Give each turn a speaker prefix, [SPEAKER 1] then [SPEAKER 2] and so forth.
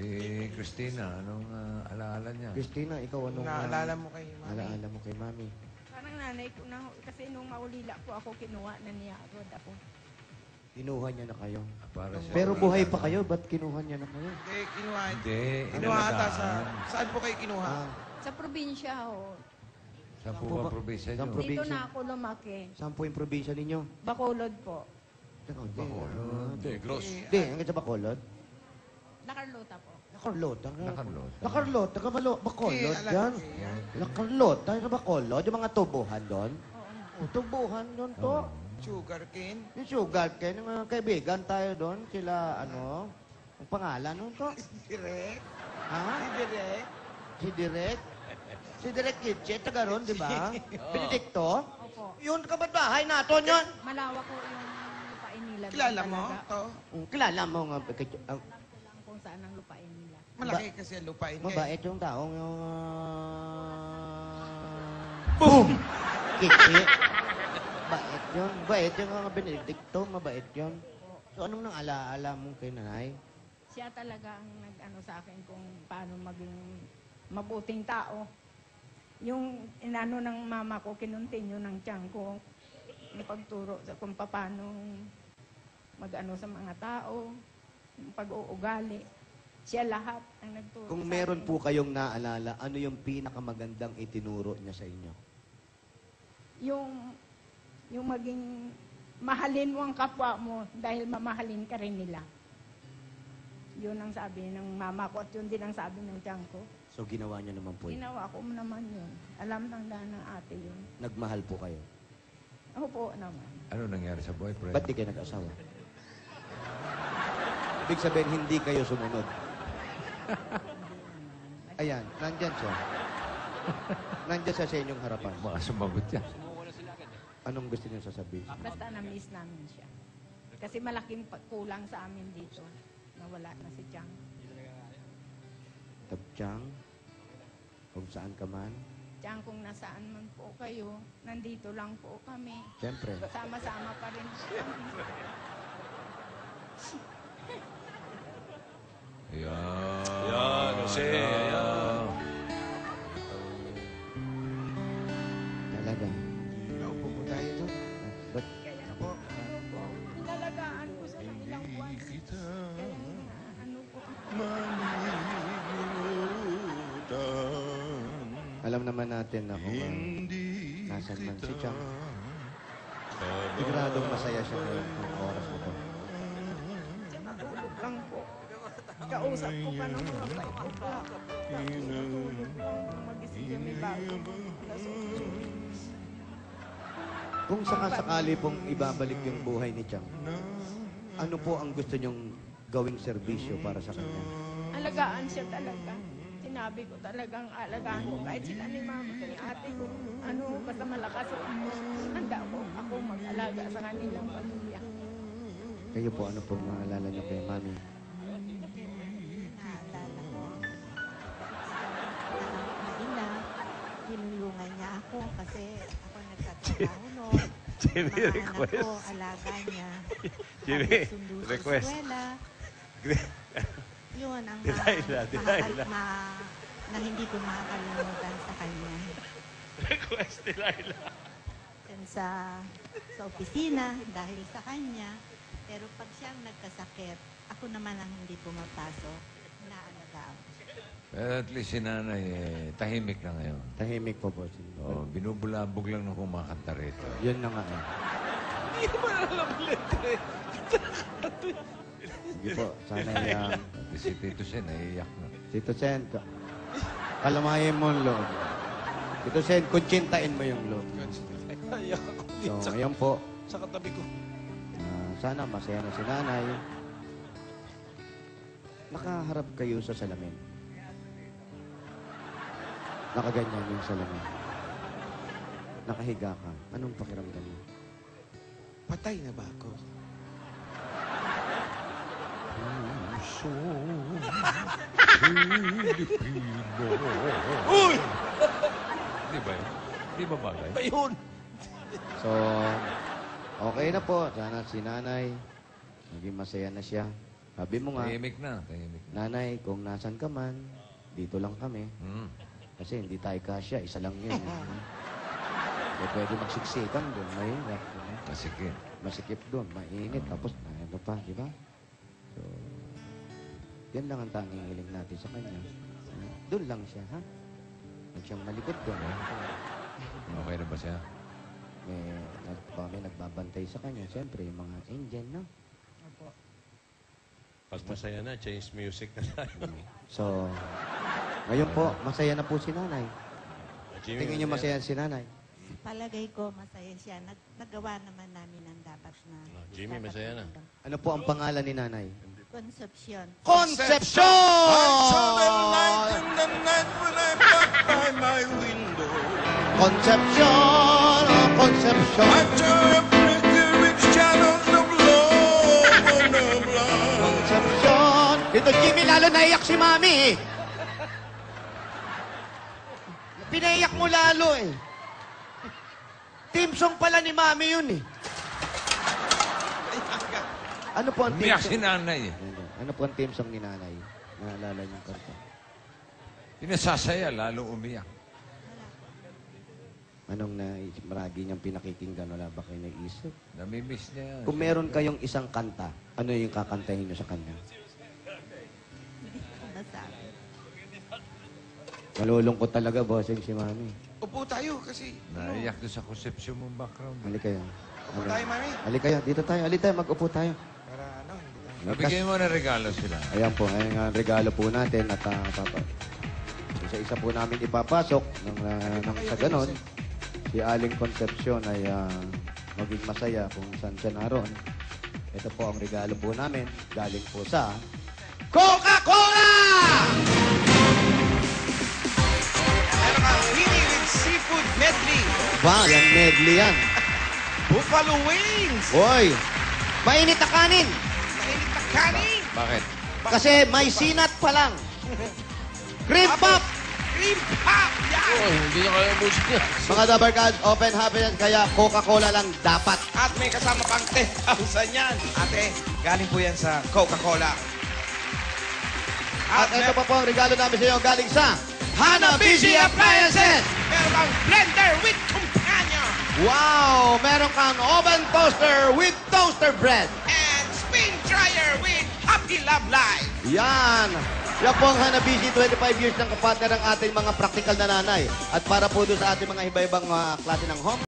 [SPEAKER 1] Si Christina, anong alaala niya?
[SPEAKER 2] Christina, ikaw anong...
[SPEAKER 3] Naalala mo kay Mami?
[SPEAKER 2] Alaala mo kay Mami?
[SPEAKER 4] Parang nanay ko na, kasi nung maulila po ako, kinuha na niya agad ako.
[SPEAKER 2] Kinuha niya na kayo.
[SPEAKER 1] Para siya
[SPEAKER 2] Pero
[SPEAKER 1] wala
[SPEAKER 2] buhay
[SPEAKER 1] na.
[SPEAKER 2] pa kayo, ba't kinuha niya na kayo?
[SPEAKER 3] Hindi, kinuha.
[SPEAKER 1] Hindi,
[SPEAKER 3] Kinuha ata sa...
[SPEAKER 1] inalagaan.
[SPEAKER 3] Saan po kayo kinuha?
[SPEAKER 4] Sa probinsya ho.
[SPEAKER 1] Sa po ba probinsya
[SPEAKER 2] Saan
[SPEAKER 1] niyo?
[SPEAKER 2] probinsya?
[SPEAKER 4] Dito na ako lumaki.
[SPEAKER 2] Saan po yung probinsya ninyo?
[SPEAKER 4] Bacolod po.
[SPEAKER 2] Bacolod.
[SPEAKER 5] Negros.
[SPEAKER 2] Hindi, hanggang sa Bacolod.
[SPEAKER 4] La Carlota po.
[SPEAKER 2] Lakarlota.
[SPEAKER 1] Lakarlota.
[SPEAKER 2] Lakarlota, Bacolod
[SPEAKER 3] alam
[SPEAKER 2] yan.
[SPEAKER 3] ko yan.
[SPEAKER 2] Lakarlota, sa Bacolod, yung mga tubuhan doon.
[SPEAKER 4] Oo.
[SPEAKER 2] Tubuhan doon to.
[SPEAKER 3] Sugar cane.
[SPEAKER 2] Yung sugar cane, yung mga kaibigan tayo doon, sila, ano, ang pangalan nun to?
[SPEAKER 3] Direk.
[SPEAKER 2] Ha?
[SPEAKER 3] Si Direk.
[SPEAKER 2] Si Direk? Si Direk Kitche, taga ron, di ba? Benedicto?
[SPEAKER 4] Opo.
[SPEAKER 2] Yun, kabatbahay natin yun.
[SPEAKER 4] Malawak ko yung lupain nila. doon
[SPEAKER 3] Kilala mo?
[SPEAKER 4] talaga.
[SPEAKER 3] To.
[SPEAKER 2] Kilala mo nga,
[SPEAKER 4] Alam kung saan ang lupain nila.
[SPEAKER 3] Malaki kasi ang lupain niya.
[SPEAKER 2] mabait yung taong yung... Boom! Kitche. Mabait yun. Mabait yung mga Benedicto, mabait yun. So, anong nang alaala mo kay nanay?
[SPEAKER 4] Siya talaga ang nag-ano sa akin kung paano maging mabuting tao. Yung inano ng mama ko, kinuntinyo ng tiyan ko, yung pagturo sa kung paano mag-ano sa mga tao, yung pag-uugali. Siya lahat ang nagturo
[SPEAKER 2] Kung
[SPEAKER 4] sa
[SPEAKER 2] meron
[SPEAKER 4] akin.
[SPEAKER 2] po kayong naalala, ano yung pinakamagandang itinuro niya sa inyo?
[SPEAKER 4] Yung maging mahalin mo ang kapwa mo dahil mamahalin ka rin nila. Yun ang sabi ng mama ko at yun din ang sabi ng tiyan ko.
[SPEAKER 2] So, ginawa niyo naman po yun.
[SPEAKER 4] Ginawa ko naman yun. Alam ng daan ng ate yun.
[SPEAKER 2] Nagmahal po kayo.
[SPEAKER 4] Opo naman.
[SPEAKER 1] Ano nangyari sa boyfriend?
[SPEAKER 2] Ba't di kayo nag-asawa? Ibig sabihin, hindi kayo sumunod. Ayan, nandyan siya. Nandyan siya sa inyong harapan.
[SPEAKER 1] Mga sumagot yan.
[SPEAKER 2] Anong gusto niyo sasabihin?
[SPEAKER 4] Basta na-miss namin siya. Kasi malaking kulang sa amin dito. Nawala na si Chang.
[SPEAKER 2] Tabchang, kung saan ka man.
[SPEAKER 4] Chang, kung nasaan man po kayo, nandito lang po kami.
[SPEAKER 2] Siyempre.
[SPEAKER 4] Sama-sama pa rin po kami.
[SPEAKER 1] Ayan.
[SPEAKER 5] Yan, Jose. Yan.
[SPEAKER 2] Talaga.
[SPEAKER 3] Naupo po tayo doon.
[SPEAKER 2] Ba't
[SPEAKER 4] Kaya po, ano po, inalagaan ko sa ilang buwan. Kaya ano po,
[SPEAKER 2] alam naman natin na kung nasan man si Chang, siguradong masaya siya ngayon kung oras na to.
[SPEAKER 4] siya matulog lang po. Kausap ko pa ng mga 5 o'clock. Tapos natulog lang nung magising kami bago. Alas 8.
[SPEAKER 2] Kung sakasakali pong ibabalik yung buhay ni Chang, ano po ang gusto niyong gawing serbisyo para sa kanya?
[SPEAKER 4] Alagaan siya talaga. Sinabi ko talagang alagaan ko. Kahit sila ni mama, ni ate ko, ano, basta malakas ako. Handa ako mag-alaga sa kanilang pamilya.
[SPEAKER 2] Kayo po, ano pong maalala niyo kay Mami?
[SPEAKER 6] Naalala ko. Nila, tinulungan niya ako kasi ako nagtatrabaho noon.
[SPEAKER 5] Jimmy,
[SPEAKER 6] Mga anak
[SPEAKER 5] request.
[SPEAKER 6] ko, alaga niya.
[SPEAKER 5] Jimmy,
[SPEAKER 6] Sundo sa
[SPEAKER 5] request.
[SPEAKER 6] eskwela. Yun ang
[SPEAKER 5] Delilah.
[SPEAKER 6] na hindi ko makakalimutan sa kanya.
[SPEAKER 5] Request ni Laila.
[SPEAKER 6] Yan sa opisina dahil sa kanya. Pero pag siyang nagkasakit, ako naman ang hindi pumapasok. Inaalagaan ko siya.
[SPEAKER 1] Pero at least si nanay, tahimik na ngayon.
[SPEAKER 2] Tahimik po po.
[SPEAKER 1] Oh, binubulabog lang nung kumakanta rito.
[SPEAKER 2] Yun na nga.
[SPEAKER 5] Hindi naman alam letre.
[SPEAKER 2] Sige po, sana
[SPEAKER 1] Si Tito Sen, naiiyak na.
[SPEAKER 2] Tito Sen, kalamayin mo ang loob. Tito Sen, kuntsintain mo yung loob.
[SPEAKER 5] Ayak ako
[SPEAKER 2] So,
[SPEAKER 5] dito
[SPEAKER 2] ngayon po,
[SPEAKER 5] sa katabi ko.
[SPEAKER 2] sana masaya na si nanay. Nakaharap kayo sa salamin. Nakaganyan yung salamin. Nakahiga ka. Anong pakiramdam mo?
[SPEAKER 3] Patay na ba ako?
[SPEAKER 1] Puso Pilipino.
[SPEAKER 5] Uy!
[SPEAKER 1] Di ba yun? Di ba bagay?
[SPEAKER 5] Ayun!
[SPEAKER 2] So, okay na po. Sana si nanay, maging masaya na siya. Sabi mo nga,
[SPEAKER 1] Tahimik na, tahimik na.
[SPEAKER 2] nanay, kung nasan ka man, dito lang kami.
[SPEAKER 1] Hmm.
[SPEAKER 2] Kasi hindi tayo kasya, isa lang yun. Hindi pwede magsiksikan doon, mahirap.
[SPEAKER 1] Kasikip.
[SPEAKER 2] Masikip doon, mainit, tapos ano pa, di ba? So, yan lang ang tanging hiling natin sa kanya. Doon lang siya, ha? Huwag siyang malikot doon.
[SPEAKER 1] Okay na ba siya?
[SPEAKER 2] May nagbabantay sa kanya. Siyempre, yung mga angel, no?
[SPEAKER 5] Pag masaya na, change music na tayo.
[SPEAKER 2] So, ngayon po, masaya na po si nanay.
[SPEAKER 5] Jimmy,
[SPEAKER 2] Tingin niyo masaya si nanay.
[SPEAKER 6] Palagay ko, masaya siya. Nagawa naman namin ang dapat na.
[SPEAKER 5] Jimmy, masaya na.
[SPEAKER 2] Ano po ang pangalan ni nanay?
[SPEAKER 6] Concepcion.
[SPEAKER 2] Concepcion!
[SPEAKER 5] I saw the light in the night when I walked by my window.
[SPEAKER 2] Concepcion! Oh, Concepcion!
[SPEAKER 5] I turned up pretty rich shadows of love on the blind.
[SPEAKER 2] Concepcion! Dito, Jimmy, lalo naiyak si Mami eh. Pinaiyak mo lalo eh. Team song pala ni Mami yun eh. Ano po ang team
[SPEAKER 1] Umiyak si
[SPEAKER 2] song?
[SPEAKER 1] nanay eh.
[SPEAKER 2] Ano po ang team song ni nanay? Naalala niyong kanta.
[SPEAKER 1] Pinasasaya, lalo umiyak.
[SPEAKER 2] Anong maragi niyang pinakikinggan? Wala ba kayo naisip?
[SPEAKER 1] Namimiss niya yan.
[SPEAKER 2] Kung meron kayong isang kanta, ano yung kakantahin niyo sa kanya?
[SPEAKER 6] Masabi.
[SPEAKER 2] Malulungkot talaga, bossing si Mami.
[SPEAKER 3] Upo tayo kasi...
[SPEAKER 1] Naiyak doon sa konsepsyon mong background.
[SPEAKER 2] Halika kayo.
[SPEAKER 3] Upo tayo, mami.
[SPEAKER 2] Halika kayo. Dito tayo. Halika tayo. Mag-upo tayo.
[SPEAKER 3] Para ano, hindi tayo...
[SPEAKER 1] Nabigay mo na regalo sila.
[SPEAKER 2] Ayan po. Ayan ang regalo po natin. At isa-isa po namin ipapasok nang sa ganon. Si Aling Concepcion ay maging masaya kung saan siya naroon. Ito po ang regalo po namin. Galing po sa Coca-Cola!
[SPEAKER 3] Meron kang Pini with seafood medley.
[SPEAKER 2] Ba, yan medley yan.
[SPEAKER 3] Buffalo wings.
[SPEAKER 2] Hoy! Mainit na kanin!
[SPEAKER 3] Mainit na kanin.
[SPEAKER 1] Bakit?
[SPEAKER 2] Kasi may sinat pa lang. Cream pop!
[SPEAKER 3] Cream pop. Yan.
[SPEAKER 5] hindi niya kaya music niya.
[SPEAKER 2] Mga Dabarkads, open happiness, kaya Coca-Cola lang dapat.
[SPEAKER 3] At may kasama pang 10,000 yan. Ate, galing po yan sa Coca-Cola.
[SPEAKER 2] At ito pa po ang regalo namin sa iyo galing sa Hanabishi Appliances!
[SPEAKER 3] Meron kang blender with companion.
[SPEAKER 2] Wow! Meron kang oven toaster with toaster bread.
[SPEAKER 3] And spin dryer with Happy Love Life.
[SPEAKER 2] Yan! Yan po ang Hanabishi, 25 years ng kapartner ng ating mga practical na nanay. At para po doon sa ating mga iba-ibang klase ng home